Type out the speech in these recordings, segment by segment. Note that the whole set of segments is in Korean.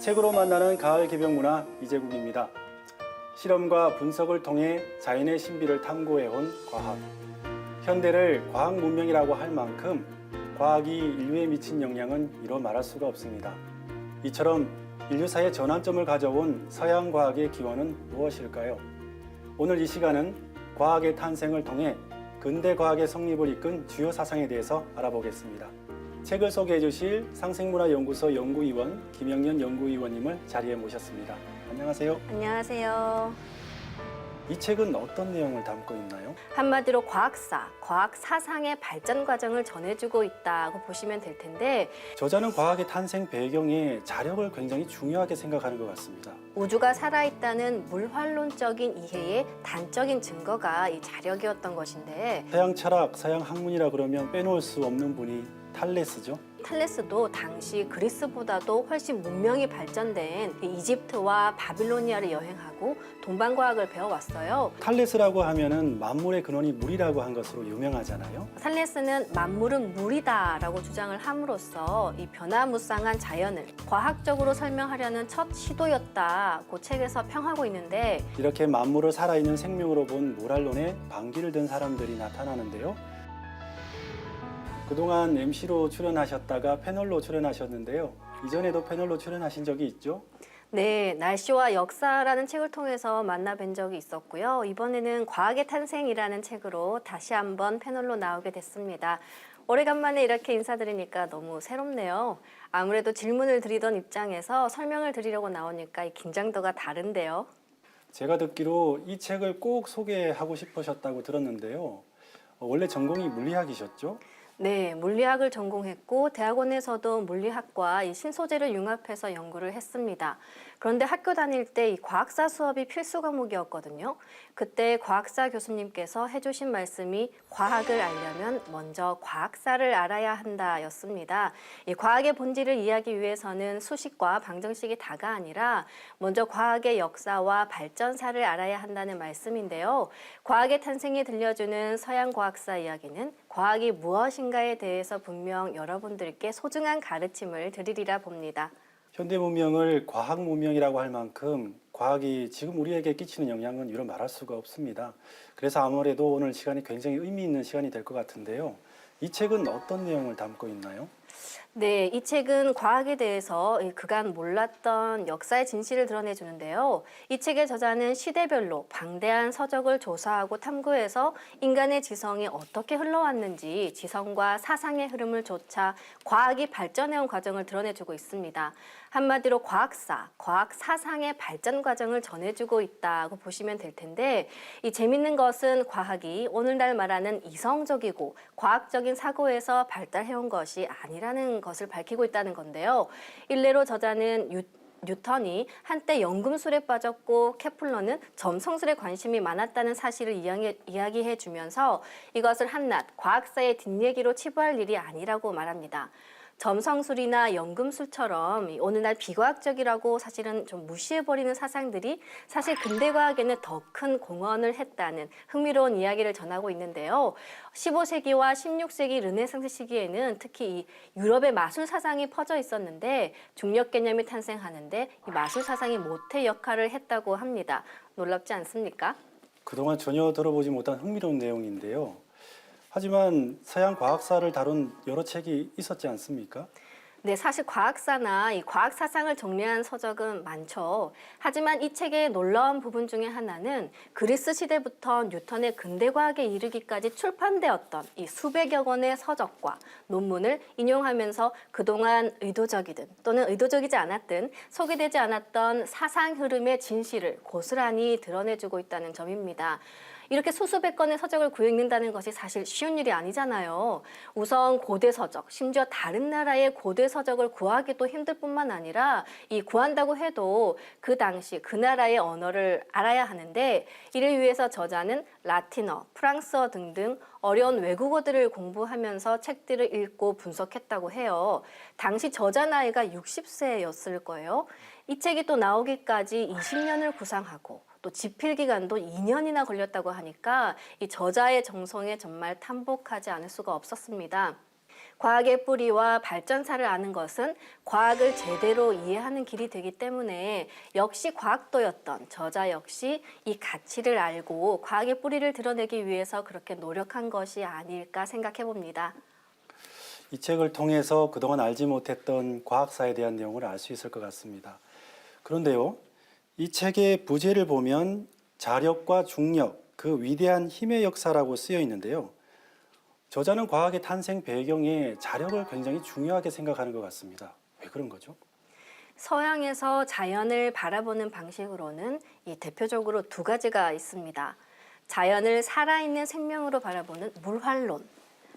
책으로 만나는 가을 개병문화 이재국입니다. 실험과 분석을 통해 자연의 신비를 탐구해온 과학. 현대를 과학 문명이라고 할 만큼 과학이 인류에 미친 영향은 이루 말할 수가 없습니다. 이처럼 인류사의 전환점을 가져온 서양 과학의 기원은 무엇일까요? 오늘 이 시간은 과학의 탄생을 통해 근대 과학의 성립을 이끈 주요 사상에 대해서 알아보겠습니다. 책을 소개해 주실 상생문화연구소 연구위원 김영년 연구위원님을 자리에 모셨습니다. 안녕하세요. 안녕하세요. 이 책은 어떤 내용을 담고 있나요? 한마디로 과학사, 과학 사상의 발전 과정을 전해주고 있다고 보시면 될 텐데, 저자는 과학의 탄생 배경에 자력을 굉장히 중요하게 생각하는 것 같습니다. 우주가 살아있다는 물환론적인 이해의 단적인 증거가 이 자력이었던 것인데, 서양 철학, 서양 학문이라 그러면 빼놓을 수 없는 분이 탈레스죠. 탈레스도 당시 그리스보다도 훨씬 문명이 발전된 이집트와 바빌로니아를 여행하고 동방과학을 배워왔어요. 탈레스라고 하면은 만물의 근원이 물이라고 한 것으로 유명하잖아요. 탈레스는 만물은 물이다라고 주장을 함으로써 이 변화무쌍한 자연을 과학적으로 설명하려는 첫 시도였다고 책에서 평하고 있는데, 이렇게 만물을 살아있는 생명으로 본 모랄론에 반기를 든 사람들이 나타나는데요. 그동안 MC로 출연하셨다가 패널로 출연하셨는데요. 이전에도 패널로 출연하신 적이 있죠? 네, 날씨와 역사라는 책을 통해서 만나 뵌 적이 있었고요. 이번에는 과학의 탄생이라는 책으로 다시 한번 패널로 나오게 됐습니다. 오래간만에 이렇게 인사드리니까 너무 새롭네요. 아무래도 질문을 드리던 입장에서 설명을 드리려고 나오니까 이 긴장도가 다른데요. 제가 듣기로 이 책을 꼭 소개하고 싶으셨다고 들었는데요. 원래 전공이 물리학이셨죠? 네, 물리학을 전공했고 대학원에서도 물리학과 이 신소재를 융합해서 연구를 했습니다. 그런데 학교 다닐 때 이 과학사 수업이 필수 과목이었거든요. 그때 과학사 교수님께서 해주신 말씀이 과학을 알려면 먼저 과학사를 알아야 한다였습니다. 이 과학의 본질을 이해하기 위해서는 수식과 방정식이 다가 아니라 먼저 과학의 역사와 발전사를 알아야 한다는 말씀인데요. 과학의 탄생이 들려주는 서양 과학사 이야기는 과학이 무엇인가에 대해서 분명 여러분들께 소중한 가르침을 드리리라 봅니다. 현대 문명을 과학 문명이라고 할 만큼 과학이 지금 우리에게 끼치는 영향은 이루 말할 수가 없습니다. 그래서 아무래도 오늘 시간이 굉장히 의미 있는 시간이 될 것 같은데요. 이 책은 어떤 내용을 담고 있나요? 네, 이 책은 과학에 대해서 그간 몰랐던 역사의 진실을 드러내주는데요. 이 책의 저자는 시대별로 방대한 서적을 조사하고 탐구해서 인간의 지성이 어떻게 흘러왔는지 지성과 사상의 흐름을 조차 과학이 발전해온 과정을 드러내주고 있습니다. 한마디로 과학사, 과학 사상의 발전 과정을 전해주고 있다고 보시면 될 텐데, 이 재밌는 것은 과학이 오늘날 말하는 이성적이고 과학적인 사고에서 발달해온 것이 아니라는 것을 밝히고 있다는 건데요. 일례로 저자는 뉴턴이 한때 연금술에 빠졌고 케플러는 점성술에 관심이 많았다는 사실을 이야기해 주면서 이것을 한낱 과학사의 뒷얘기로 치부할 일이 아니라고 말합니다. 점성술이나 연금술처럼 오늘날 비과학적이라고 사실은 좀 무시해버리는 사상들이 사실 근대과학에는 더 큰 공헌을 했다는 흥미로운 이야기를 전하고 있는데요. 15세기와 16세기 르네상스 시기에는 특히 이 유럽의 마술 사상이 퍼져 있었는데 중력 개념이 탄생하는데 이 마술 사상이 모태 역할을 했다고 합니다. 놀랍지 않습니까? 그동안 전혀 들어보지 못한 흥미로운 내용인데요. 하지만 서양 과학사를 다룬 여러 책이 있었지 않습니까? 네, 사실 과학사나 이 과학 사상을 정리한 서적은 많죠. 하지만 이 책의 놀라운 부분 중에 하나는 그리스 시대부터 뉴턴의 근대과학에 이르기까지 출판되었던 이 수백여 권의 서적과 논문을 인용하면서 그동안 의도적이든 또는 의도적이지 않았든 소개되지 않았던 사상 흐름의 진실을 고스란히 드러내주고 있다는 점입니다. 이렇게 수수백 건의 서적을 구해읽는다는 것이 사실 쉬운 일이 아니잖아요. 우선 고대 서적, 심지어 다른 나라의 고대 서적을 구하기도 힘들 뿐만 아니라 이 구한다고 해도 그 당시 그 나라의 언어를 알아야 하는데, 이를 위해서 저자는 라틴어, 프랑스어 등등 어려운 외국어들을 공부하면서 책들을 읽고 분석했다고 해요. 당시 저자 나이가 60세였을 거예요. 이 책이 또 나오기까지 20년을 구상하고 또 집필 기간도 2년이나 걸렸다고 하니까 이 저자의 정성에 정말 탐복하지 않을 수가 없었습니다. 과학의 뿌리와 발전사를 아는 것은 과학을 제대로 이해하는 길이 되기 때문에 역시 과학도였던 저자 역시 이 가치를 알고 과학의 뿌리를 드러내기 위해서 그렇게 노력한 것이 아닐까 생각해 봅니다. 이 책을 통해서 그동안 알지 못했던 과학사에 대한 내용을 알 수 있을 것 같습니다. 그런데요, 이 책의 부제를 보면 자력과 중력, 그 위대한 힘의 역사라고 쓰여 있는데요. 저자는 과학의 탄생 배경에 자력을 굉장히 중요하게 생각하는 것 같습니다. 왜 그런 거죠? 서양에서 자연을 바라보는 방식으로는 이 대표적으로 두 가지가 있습니다. 자연을 살아있는 생명으로 바라보는 물활론,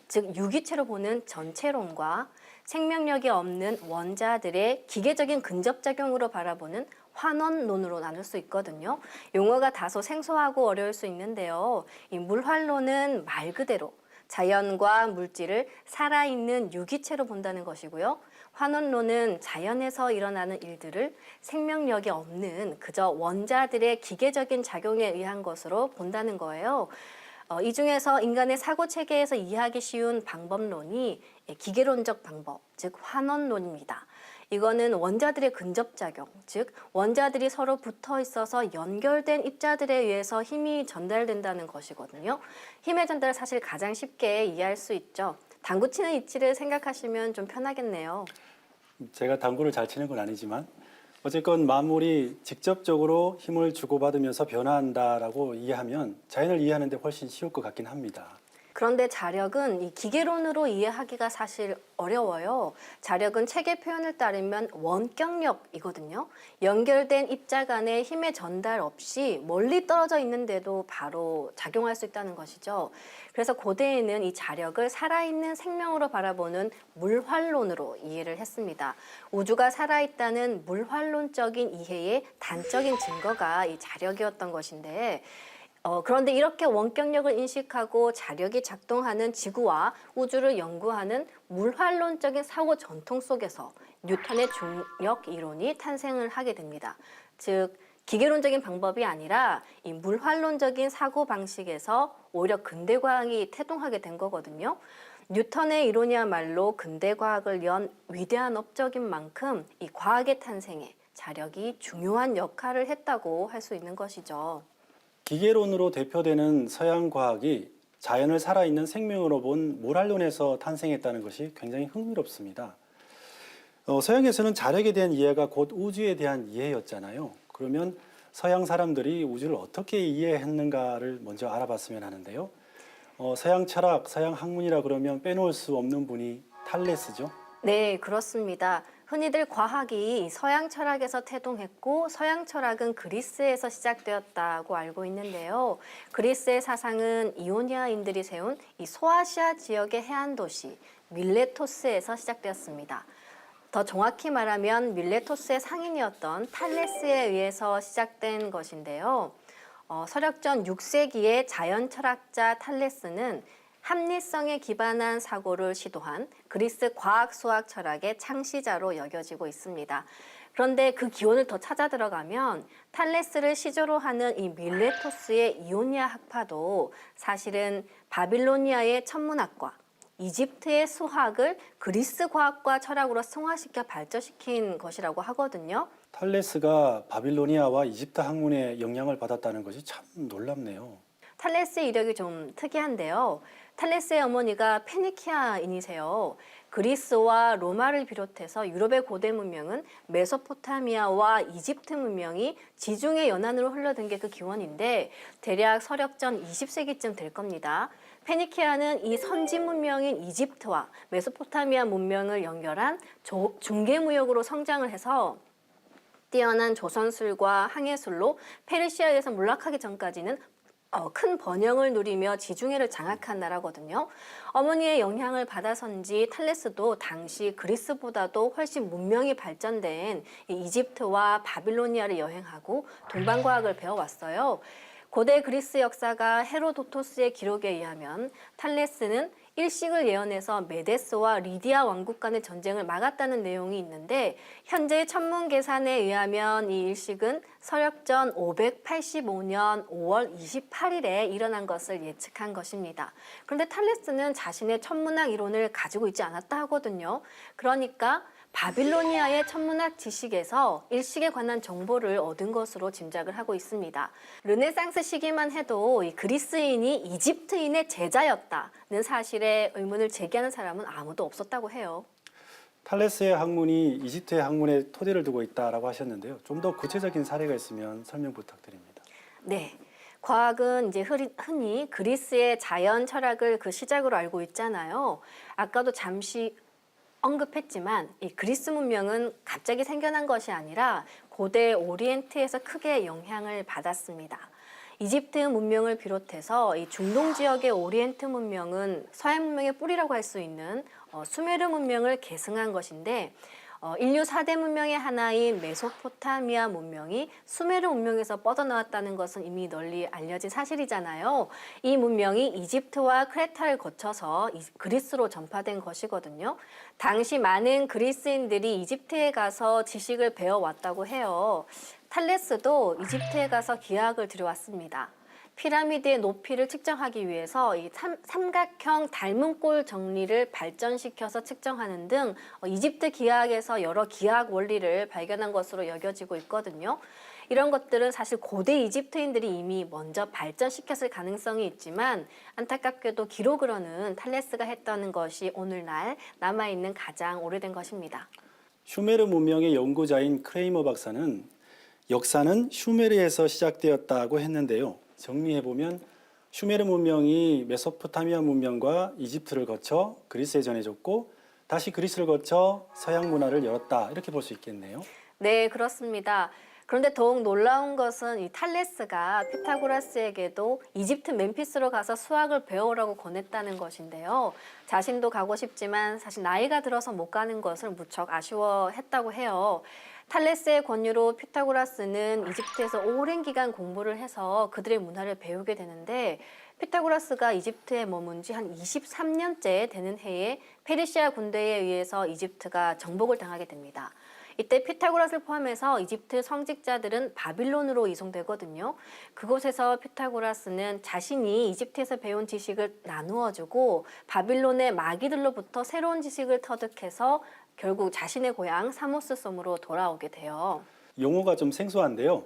즉 유기체로 보는 전체론과 생명력이 없는 원자들의 기계적인 근접작용으로 바라보는 환원론으로 나눌 수 있거든요. 용어가 다소 생소하고 어려울 수 있는데요. 이 물활론은 말 그대로 자연과 물질을 살아있는 유기체로 본다는 것이고요. 환원론은 자연에서 일어나는 일들을 생명력이 없는 그저 원자들의 기계적인 작용에 의한 것으로 본다는 거예요. 이 중에서 인간의 사고 체계에서 이해하기 쉬운 방법론이 기계론적 방법, 즉 환원론입니다. 이거는 원자들의 근접작용, 즉 원자들이 서로 붙어 있어서 연결된 입자들에 의해서 힘이 전달된다는 것이거든요. 힘의 전달을 사실 가장 쉽게 이해할 수 있죠. 당구 치는 이치를 생각하시면 좀 편하겠네요. 제가 당구를 잘 치는 건 아니지만 어쨌건 만물이 직접적으로 힘을 주고받으면서 변화한다라고 이해하면 자연을 이해하는 데 훨씬 쉬울 것 같긴 합니다. 그런데 자력은 이 기계론으로 이해하기가 사실 어려워요. 자력은 책의 표현을 따르면 원격력이거든요. 연결된 입자 간의 힘의 전달 없이 멀리 떨어져 있는데도 바로 작용할 수 있다는 것이죠. 그래서 고대에는 이 자력을 살아있는 생명으로 바라보는 물활론으로 이해를 했습니다. 우주가 살아있다는 물활론적인 이해의 단적인 증거가 이 자력이었던 것인데 그런데 이렇게 원격력을 인식하고 자력이 작동하는 지구와 우주를 연구하는 물활론적인 사고 전통 속에서 뉴턴의 중력 이론이 탄생을 하게 됩니다. 즉 기계론적인 방법이 아니라 이 물활론적인 사고 방식에서 오히려 근대 과학이 태동하게 된 거거든요. 뉴턴의 이론이야말로 근대 과학을 연 위대한 업적인 만큼 이 과학의 탄생에 자력이 중요한 역할을 했다고 할 수 있는 것이죠. 기계론으로 대표되는 서양 과학이 자연을 살아있는 생명으로 본 물활론에서 탄생했다는 것이 굉장히 흥미롭습니다. 서양에서는 자력에 대한 이해가 곧 우주에 대한 이해였잖아요. 그러면 서양 사람들이 우주를 어떻게 이해했는가를 먼저 알아봤으면 하는데요. 서양 철학, 서양 학문이라 그러면 빼놓을 수 없는 분이 탈레스죠. 네, 그렇습니다. 흔히들 과학이 서양 철학에서 태동했고 서양 철학은 그리스에서 시작되었다고 알고 있는데요. 그리스의 사상은 이오니아인들이 세운 이 소아시아 지역의 해안 도시 밀레토스에서 시작되었습니다. 더 정확히 말하면 밀레토스의 상인이었던 탈레스에 의해서 시작된 것인데요. 서력전 6세기의 자연 철학자 탈레스는 합리성에 기반한 사고를 시도한 그리스 과학, 수학, 철학의 창시자로 여겨지고 있습니다. 그런데 그 기원을 더 찾아 들어가면 탈레스를 시조로 하는 이 밀레토스의 이오니아 학파도 사실은 바빌로니아의 천문학과, 이집트의 수학을 그리스 과학과 철학으로 승화시켜 발전시킨 것이라고 하거든요. 탈레스가 바빌로니아와 이집트 학문에 영향을 받았다는 것이 참 놀랍네요. 탈레스의 이력이 좀 특이한데요. 탈레스의 어머니가 페니키아인이세요. 그리스와 로마를 비롯해서 유럽의 고대 문명은 메소포타미아와 이집트 문명이 지중해 연안으로 흘러든 게 그 기원인데 대략 서력전 20세기쯤 될 겁니다. 페니키아는 이 선진 문명인 이집트와 메소포타미아 문명을 연결한 중개무역으로 성장을 해서 뛰어난 조선술과 항해술로 페르시아에서 몰락하기 전까지는 큰 번영을 누리며 지중해를 장악한 나라거든요. 어머니의 영향을 받아서인지 탈레스도 당시 그리스보다도 훨씬 문명이 발전된 이집트와 바빌로니아를 여행하고 동방과학을 배워왔어요. 고대 그리스 역사가 헤로도토스의 기록에 의하면 탈레스는 일식을 예언해서 메데스와 리디아 왕국 간의 전쟁을 막았다는 내용이 있는데 현재 천문 계산에 의하면 이 일식은 서력전 585년 5월 28일에 일어난 것을 예측한 것입니다. 그런데 탈레스는 자신의 천문학 이론을 가지고 있지 않았다 하거든요. 그러니까 바빌로니아의 천문학 지식에서 일식에 관한 정보를 얻은 것으로 짐작을 하고 있습니다. 르네상스 시기만 해도 이 그리스인이 이집트인의 제자였다는 사실에 의문을 제기하는 사람은 아무도 없었다고 해요. 탈레스의 학문이 이집트의 학문에 토대를 두고 있다라고 하셨는데요. 좀 더 구체적인 사례가 있으면 설명 부탁드립니다. 네. 과학은 이제 흔히 그리스의 자연 철학을 그 시작으로 알고 있잖아요. 아까도 잠시 언급했지만 이 그리스 문명은 갑자기 생겨난 것이 아니라 고대 오리엔트에서 크게 영향을 받았습니다. 이집트 문명을 비롯해서 이 중동 지역의 오리엔트 문명은 서양 문명의 뿌리라고 할 수 있는 수메르 문명을 계승한 것인데 인류 4대 문명의 하나인 메소포타미아 문명이 수메르 문명에서 뻗어나왔다는 것은 이미 널리 알려진 사실이잖아요. 이 문명이 이집트와 크레타를 거쳐서 그리스로 전파된 것이거든요. 당시 많은 그리스인들이 이집트에 가서 지식을 배워왔다고 해요. 탈레스도 이집트에 가서 기하학을 들여왔습니다. 피라미드의 높이를 측정하기 위해서 이 삼각형 닮은꼴 정리를 발전시켜서 측정하는 등 이집트 기하학에서 여러 기하학 원리를 발견한 것으로 여겨지고 있거든요. 이런 것들은 사실 고대 이집트인들이 이미 먼저 발전시켰을 가능성이 있지만 안타깝게도 기록으로는 탈레스가 했다는 것이 오늘날 남아있는 가장 오래된 것입니다. 슈메르 문명의 연구자인 크레이머 박사는 역사는 슈메르에서 시작되었다고 했는데요. 정리해보면 슈메르 문명이 메소포타미아 문명과 이집트를 거쳐 그리스에 전해졌고 다시 그리스를 거쳐 서양 문화를 열었다 이렇게 볼 수 있겠네요. 네, 그렇습니다. 그런데 더욱 놀라운 것은 이 탈레스가 피타고라스에게도 이집트 멤피스로 가서 수학을 배우라고 권했다는 것인데요. 자신도 가고 싶지만 사실 나이가 들어서 못 가는 것을 무척 아쉬워했다고 해요. 탈레스의 권유로 피타고라스는 이집트에서 오랜 기간 공부를 해서 그들의 문화를 배우게 되는데 피타고라스가 이집트에 머문 지 한 23년째 되는 해에 페르시아 군대에 의해서 이집트가 정복을 당하게 됩니다. 이때 피타고라스를 포함해서 이집트 성직자들은 바빌론으로 이송되거든요. 그곳에서 피타고라스는 자신이 이집트에서 배운 지식을 나누어주고 바빌론의 마귀들로부터 새로운 지식을 터득해서 결국 자신의 고향 사모스 섬으로 돌아오게 돼요. 용어가 좀 생소한데요.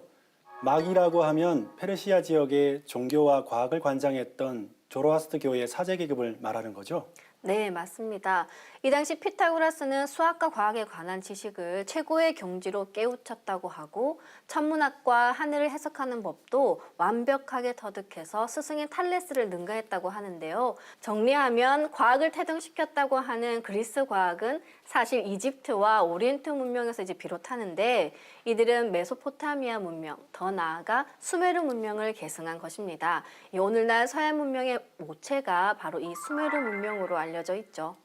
마기라고 하면 페르시아 지역의 종교와 과학을 관장했던 조로아스트교의 사제 계급을 말하는 거죠. 네, 맞습니다. 이 당시 피타고라스는 수학과 과학에 관한 지식을 최고의 경지로 깨우쳤다고 하고 천문학과 하늘을 해석하는 법도 완벽하게 터득해서 스승인 탈레스를 능가했다고 하는데요. 정리하면 과학을 태동시켰다고 하는 그리스 과학은 사실 이집트와 오리엔트 문명에서 이제 비롯하는데 이들은 메소포타미아 문명, 더 나아가 수메르 문명을 계승한 것입니다. 이 오늘날 서양 문명의 모체가 바로 이 수메르 문명으로 알려져 있죠.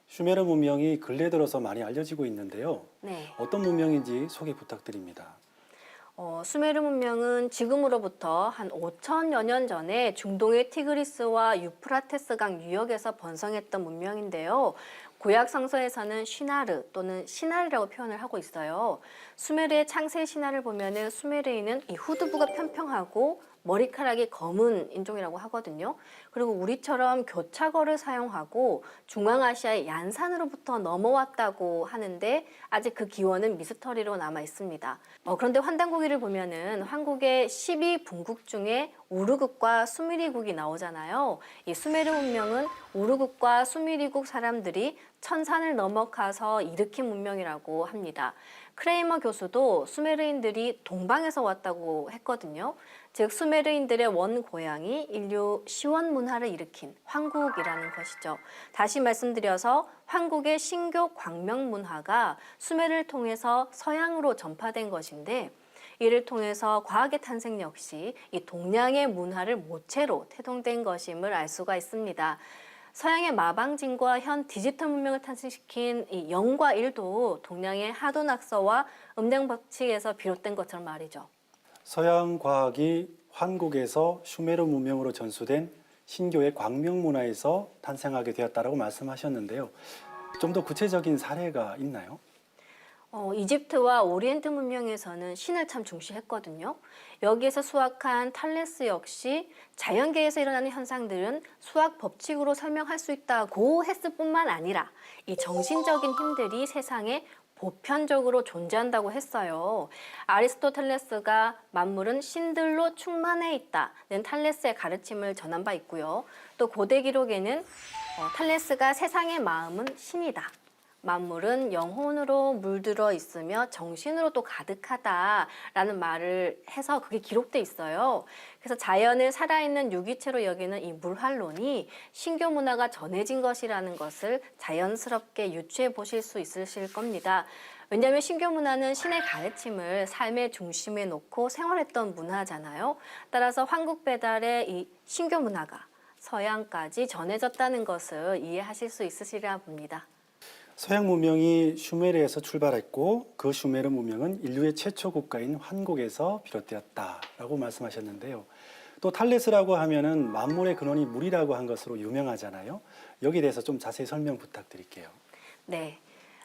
슈메르 문명이 근래 들어서 많이 알려지고 있는데요. 네. 어떤 문명인지 소개 부탁드립니다. 수메르 문명은 지금으로부터 한 5천여 년 전에 중동의 티그리스와 유프라테스강 유역에서 번성했던 문명인데요. 구약 성서에서는 쉬나르 또는 시나르라고 표현을 하고 있어요. 수메르의 창세 신화를 보면은 수메르인은 이 후두부가 평평하고 머리카락이 검은 인종이라고 하거든요. 그리고 우리처럼 교차거를 사용하고 중앙아시아의 얀산으로부터 넘어왔다고 하는데 아직 그 기원은 미스터리로 남아 있습니다. 그런데 환단고기를 보면은 한국의 12분국 중에 우르국과 수미리국이 나오잖아요. 이 수메르 문명은 우르국과 수미리국 사람들이 천산을 넘어가서 일으킨 문명이라고 합니다. 크레이머 교수도 수메르인들이 동방에서 왔다고 했거든요. 즉 수메르인들의 원 고향이 인류 시원 문화를 일으킨 황국이라는 것이죠. 다시 말씀드려서 한국의 신교 광명 문화가 수메르를 통해서 서양으로 전파된 것인데 이를 통해서 과학의 탄생 역시 이 동양의 문화를 모체로 태동된 것임을 알 수가 있습니다. 서양의 마방진과 현 디지털 문명을 탄생시킨 이 0과 1도 동양의 하도낙서와 음량법칙에서 비롯된 것처럼 말이죠. 서양 과학이 한국에서 슈메르 문명으로 전수된 신교의 광명 문화에서 탄생하게 되었다라고 말씀하셨는데요. 좀 더 구체적인 사례가 있나요? 이집트와 오리엔트 문명에서는 신을 참 중시했거든요. 여기에서 수확한 탈레스 역시 자연계에서 일어나는 현상들은 수학 법칙으로 설명할 수 있다고 했을 뿐만 아니라 이 정신적인 힘들이 세상에 보편적으로 존재한다고 했어요. 아리스토텔레스가 만물은 신들로 충만해 있다는 탈레스의 가르침을 전한 바 있고요. 또 고대 기록에는 탈레스가 세상의 마음은 신이다. 만물은 영혼으로 물들어 있으며 정신으로 또 가득하다라는 말을 해서 그게 기록돼 있어요. 그래서 자연을 살아있는 유기체로 여기는 이 물활론이 신교 문화가 전해진 것이라는 것을 자연스럽게 유추해 보실 수 있으실 겁니다. 왜냐하면 신교 문화는 신의 가르침을 삶의 중심에 놓고 생활했던 문화잖아요. 따라서 황국 배달의 이 신교 문화가 서양까지 전해졌다는 것을 이해하실 수 있으시리라 봅니다. 서양 문명이 슈메르에서 출발했고 그 슈메르 문명은 인류의 최초 국가인 환국에서 비롯되었다라고 말씀하셨는데요. 또 탈레스라고 하면은 만물의 근원이 물이라고 한 것으로 유명하잖아요. 여기에 대해서 좀 자세히 설명 부탁드릴게요. 네,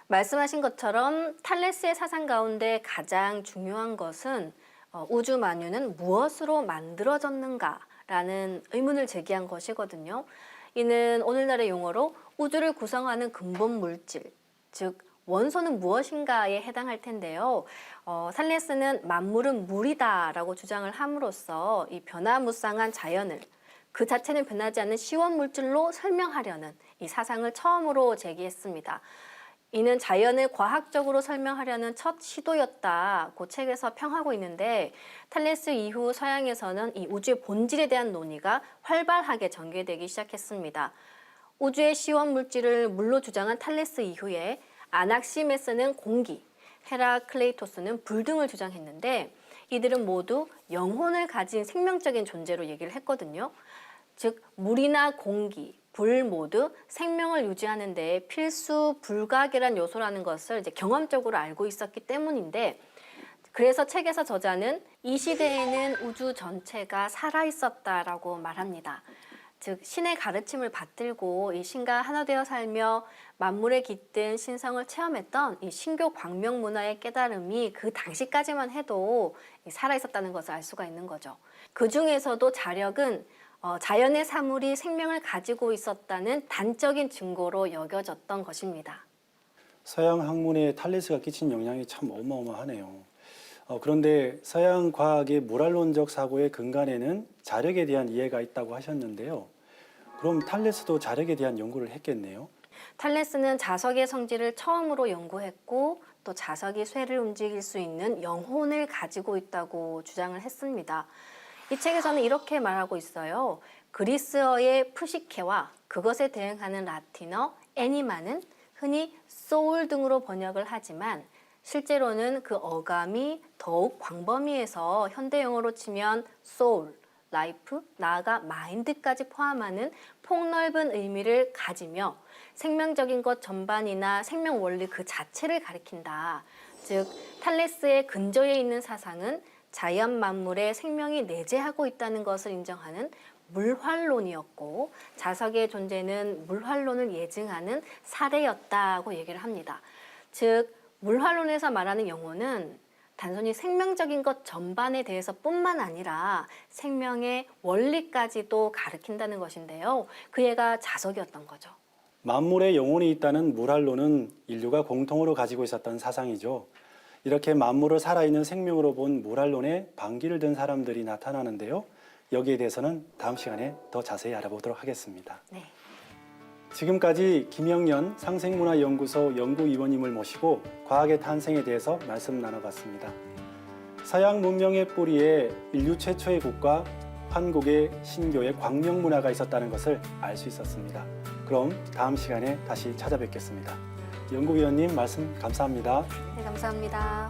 말씀하신 것처럼 탈레스의 사상 가운데 가장 중요한 것은 우주 만유는 무엇으로 만들어졌는가라는 의문을 제기한 것이거든요. 이는 오늘날의 용어로 우주를 구성하는 근본 물질, 즉 원소는 무엇인가에 해당할 텐데요. 탈레스는 만물은 물이다라고 주장을 함으로써 이 변화무쌍한 자연을 그 자체는 변하지 않는 시원 물질로 설명하려는 이 사상을 처음으로 제기했습니다. 이는 자연을 과학적으로 설명하려는 첫 시도였다고 책에서 평하고 있는데 탈레스 이후 서양에서는 이 우주의 본질에 대한 논의가 활발하게 전개되기 시작했습니다. 우주의 시원 물질을 물로 주장한 탈레스 이후에 아낙시메스는 공기, 헤라클레이토스는 불 등을 주장했는데 이들은 모두 영혼을 가진 생명적인 존재로 얘기를 했거든요. 즉 물이나 공기, 불 모두 생명을 유지하는 데 필수 불가결한 요소라는 것을 이제 경험적으로 알고 있었기 때문인데 그래서 책에서 저자는 이 시대에는 우주 전체가 살아있었다라고 말합니다. 즉 신의 가르침을 받들고 이 신과 하나 되어 살며 만물에 깃든 신성을 체험했던 이 신교 광명 문화의 깨달음이 그 당시까지만 해도 살아있었다는 것을 알 수가 있는 거죠. 그 중에서도 자력은 자연의 사물이 생명을 가지고 있었다는 단적인 증거로 여겨졌던 것입니다. 서양 학문에 탈레스가 끼친 영향이 참 어마어마하네요. 그런데 서양 과학의 모랄론적 사고의 근간에는 자력에 대한 이해가 있다고 하셨는데요. 그럼 탈레스도 자력에 대한 연구를 했겠네요. 탈레스는 자석의 성질을 처음으로 연구했고 또 자석이 쇠를 움직일 수 있는 영혼을 가지고 있다고 주장을 했습니다. 이 책에서는 이렇게 말하고 있어요. 그리스어의 푸시케와 그것에 대응하는 라틴어 애니마는 흔히 소울 등으로 번역을 하지만 실제로는 그 어감이 더욱 광범위해서 현대용어로 치면 soul, life, 나아가 mind까지 포함하는 폭넓은 의미를 가지며 생명적인 것 전반이나 생명 원리 그 자체를 가리킨다. 즉 탈레스의 근저에 있는 사상은 자연 만물에 생명이 내재하고 있다는 것을 인정하는 물활론이었고 자석의 존재는 물활론을 예증하는 사례였다고 얘기를 합니다. 즉 물활론에서 말하는 영혼은 단순히 생명적인 것 전반에 대해서 뿐만 아니라 생명의 원리까지도 가리킨다는 것인데요. 그 예가 자석이었던 거죠. 만물에 영혼이 있다는 물활론은 인류가 공통으로 가지고 있었던 사상이죠. 이렇게 만물을 살아있는 생명으로 본 물활론에 반기를 든 사람들이 나타나는데요. 여기에 대해서는 다음 시간에 더 자세히 알아보도록 하겠습니다. 네. 지금까지 김영연 상생문화연구소 연구위원님을 모시고 과학의 탄생에 대해서 말씀 나눠봤습니다. 서양 문명의 뿌리에 인류 최초의 국가 한국의 신교의 광명 문화가 있었다는 것을 알 수 있었습니다. 그럼 다음 시간에 다시 찾아뵙겠습니다. 연구위원님 말씀 감사합니다. 네, 감사합니다.